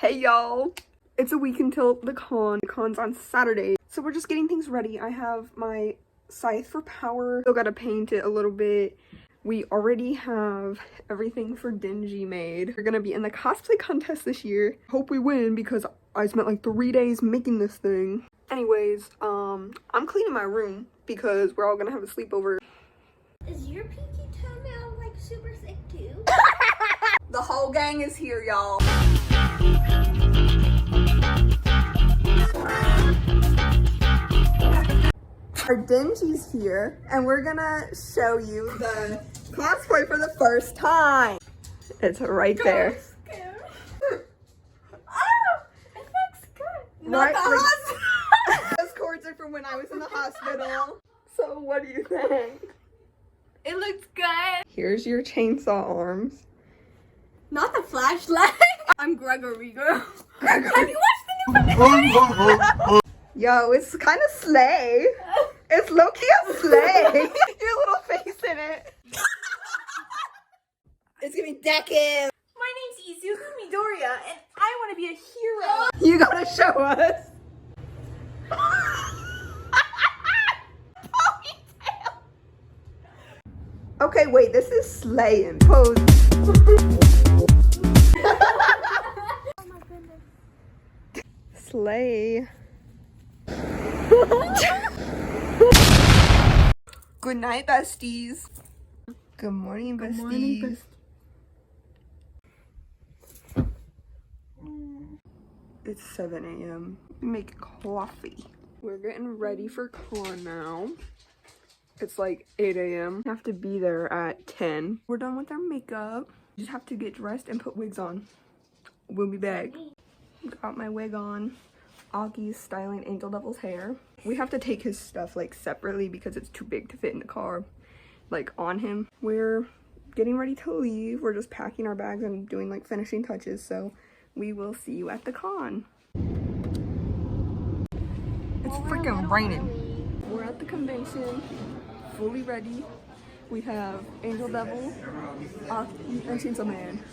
Hey y'all, it's a week until the con. The con's on Saturday, so we're just getting things ready. I have my scythe for power. Still gotta paint it a little bit. We already have everything for DENJI made. We're gonna be in the cosplay contest this year. Hope we win because I spent like 3 days making this thing. Anyways, I'm cleaning my room because we're all gonna have a sleepover. Is your pinky toenail like super thick too? The whole gang is here, y'all. Our DENJI's here, and we're gonna show you the cosplay for the first time. It's right there. Oh, it looks good. Right, those cords are from when I was in the hospital. So what do you think? It looks good. Here's your chainsaw arms. Not the flashlight. I'm Gregory, girl. Gregory. Have you watched the new Yo, it's kind of slay. It's low-key a slay. Your little face in it. It's gonna be decades. My name's Izuku Midoriya, and I want to be a hero. You gotta show us. Okay, wait, this is slaying. Pose. Oh my goodness. Slay. Good night, besties. Good morning, besties. It's 7 a.m. Make coffee. We're getting ready for con now. It's like 8 a.m. Have to be there at 10. We're done with our makeup. Just have to get dressed and put wigs on. We'll be back. Got my wig on. Aki's styling Angel Devil's hair. We have to take his stuff like separately because it's too big to fit in the car, like on him. We're getting ready to leave. We're just packing our bags and doing like finishing touches. So we will see you at the con. It's freaking raining. We're at the convention, fully ready. We have Angel Devil, Aki, and Chainsaw Man.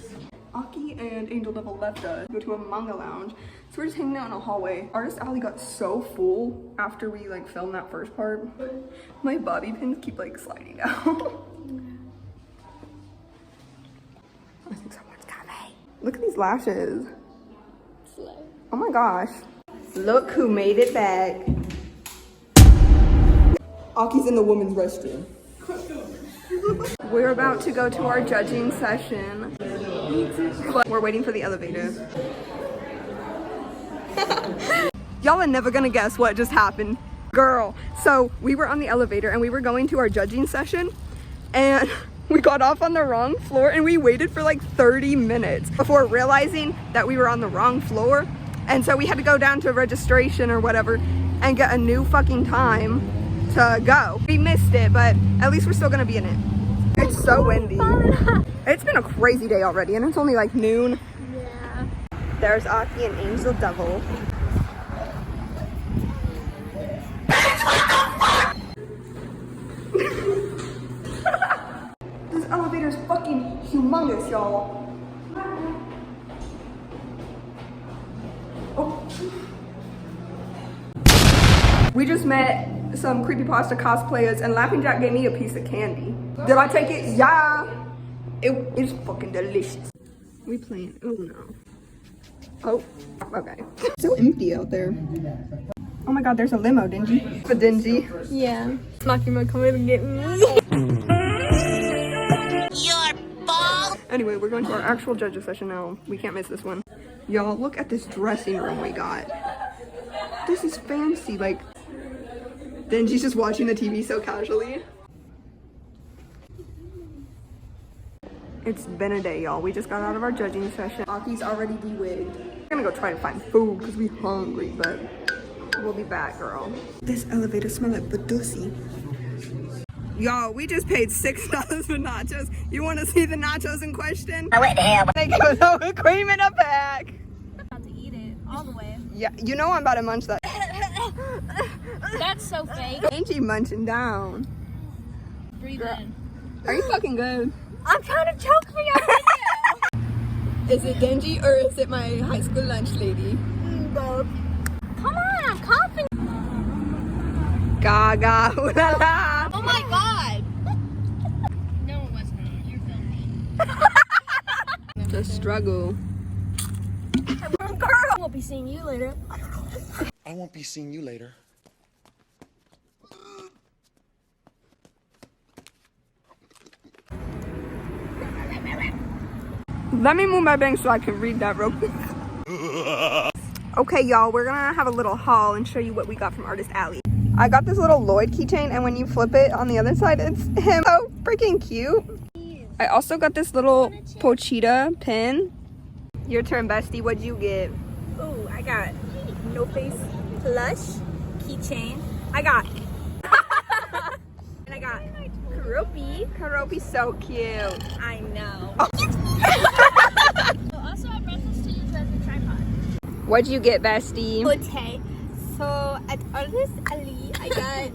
Aki and Angel Devil left us to go to a manga lounge, so we're just hanging out in a hallway. Artist alley got so full after we like filmed that first part. My bobby pins keep like sliding out. I think someone's coming. Look at these lashes. Oh my gosh. Look who made it back. Aki's in the women's restroom. We're about to go to our judging session. We're waiting for the elevator. Y'all are never gonna guess what just happened. Girl, so we were on the elevator and we were going to our judging session and we got off on the wrong floor and we waited for like 30 minutes before realizing that we were on the wrong floor. And so we had to go down to registration or whatever and get a new fucking time to go. We missed it, but at least we're still gonna be in it. It's so windy. It's been a crazy day already and it's only like noon. Yeah. There's Aki and Angel Devil. This elevator's fucking humongous, y'all. Oh. We just met some creepypasta cosplayers and Laughing Jack gave me a piece of candy. Did I take it? Yeah. It is fucking delicious. We playing Uno. Oh, okay. So empty out there. Oh my god, there's a limo, DENJI. For DENJI. Yeah. Smokey might come in and get me. Your ball. Anyway, we're going to our actual judges session now. We can't miss this one. Y'all, look at this dressing room we got. This is fancy. Like, DENJI's just watching the TV so casually. It's been a day, y'all. We just got out of our judging session. Aki's already de-wigged. We're gonna go try to find food because we're hungry, but we'll be back, girl. This elevator smells like Badusi. Y'all, we just paid $6 for nachos. You want to see the nachos in question? I went ham. They give us no cream in a pack. I'm about to eat it all the way. Yeah, you know I'm about to munch that. That's so fake. Ain't you munching down? Breathe in. Are you fucking good? I'm trying to choke for your video. Is it Denji or is it my high school lunch lady? Both. Come on, I'm coughing. Gaga, ooh la la. Oh my god. No, it wasn't. You're filming. The struggle. Girl, I won't be seeing you later. I won't be seeing you later. Let me move my bank so I can read that real quick. Okay, y'all, we're gonna have a little haul and show you what we got from Artist Alley. I got this little Lloyd keychain, and when you flip it on the other side, it's him. So freaking cute. I also got this little Pochita pin. Your turn, bestie. What'd you get? Oh, I got No Face Plush keychain. I got and I got Karopi. Karopi's so cute. I know. Oh. Also, I brought this to use as a tripod. What'd you get, bestie? Okay, so at Artist Alley, I got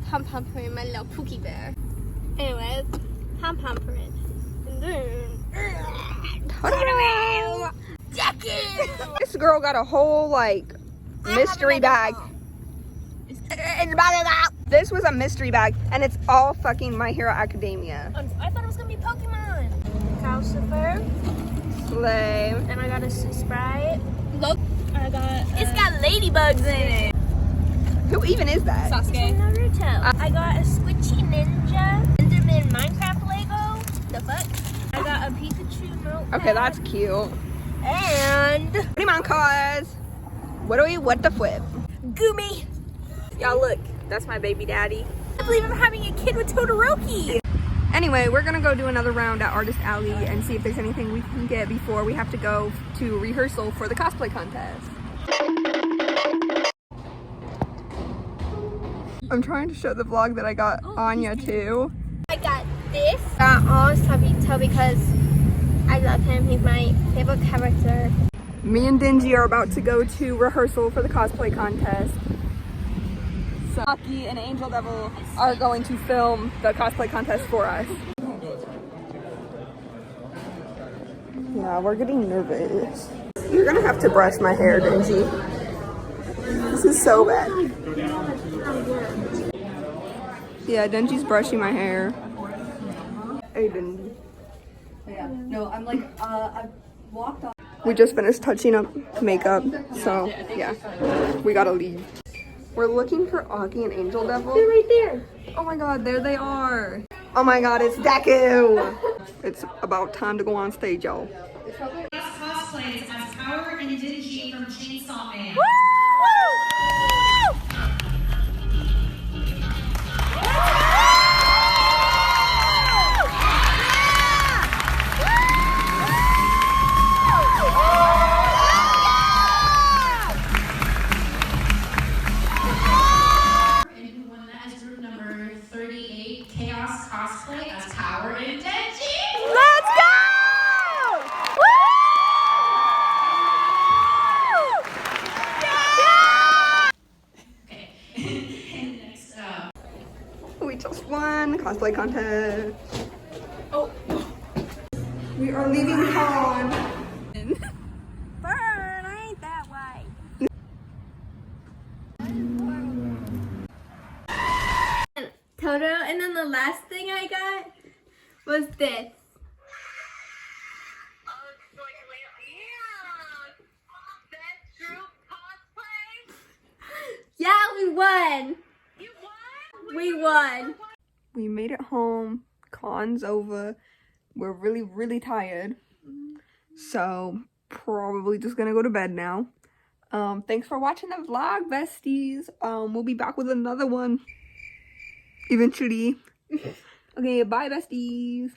Pom Pom Print, my little Pookie Bear. Anyways, Pom Pom Print. And then, Jackie! This girl got a whole like mystery bag. This was a mystery bag, and it's all fucking My Hero Academia. I thought it was gonna be Pokemon. Calcifer. Slay. And I got a Sprite. Look, I got. It's got ladybugs in it. Who even is that? Sasuke. It's from Naruto. I got a Squishy Ninja Enderman Minecraft Lego. The fuck? I got a Pikachu notepad. Okay, that's cute. And Come on, cuz. What the flip? Gumi. Y'all look, that's my baby daddy. I believe I'm having a kid with Todoroki. Anyway, we're gonna go do another round at Artist Alley and see if there's anything we can get before we have to go to rehearsal for the cosplay contest. I'm trying to show the vlog that I got Anya too. I got this. Got all Sabito because I love him. He's my favorite character. Me and Denji are about to go to rehearsal for the cosplay contest. So Aki and Angel Devil are going to film the cosplay contest for us. Yeah, we're getting nervous. You're gonna have to brush my hair, Denji. This is so bad. Yeah, Denji's brushing my hair. Hey, Denji. Yeah, no, I'm like, I've walked on. We just finished touching up makeup, so yeah, we gotta leave. We're looking for Aki and Angel Devil. They're right there. Oh my god, there they are. Oh my god, it's Deku. It's about time to go on stage, y'all. Cosplays as Power and DENJI from Chainsaw Man. Cosplay as Power and DENJI. Let's go! Woo! Okay. And next up. We just won cosplay contest. Oh. We are leaving con. Burn, I ain't that white. Toto, and then the last thing I got was this. Yeah, we won. You won? We won. We made it home. Con's over. We're really tired. So probably just gonna go to bed now. Thanks for watching the vlog, besties. We'll be back with another one eventually. Okay, bye, besties.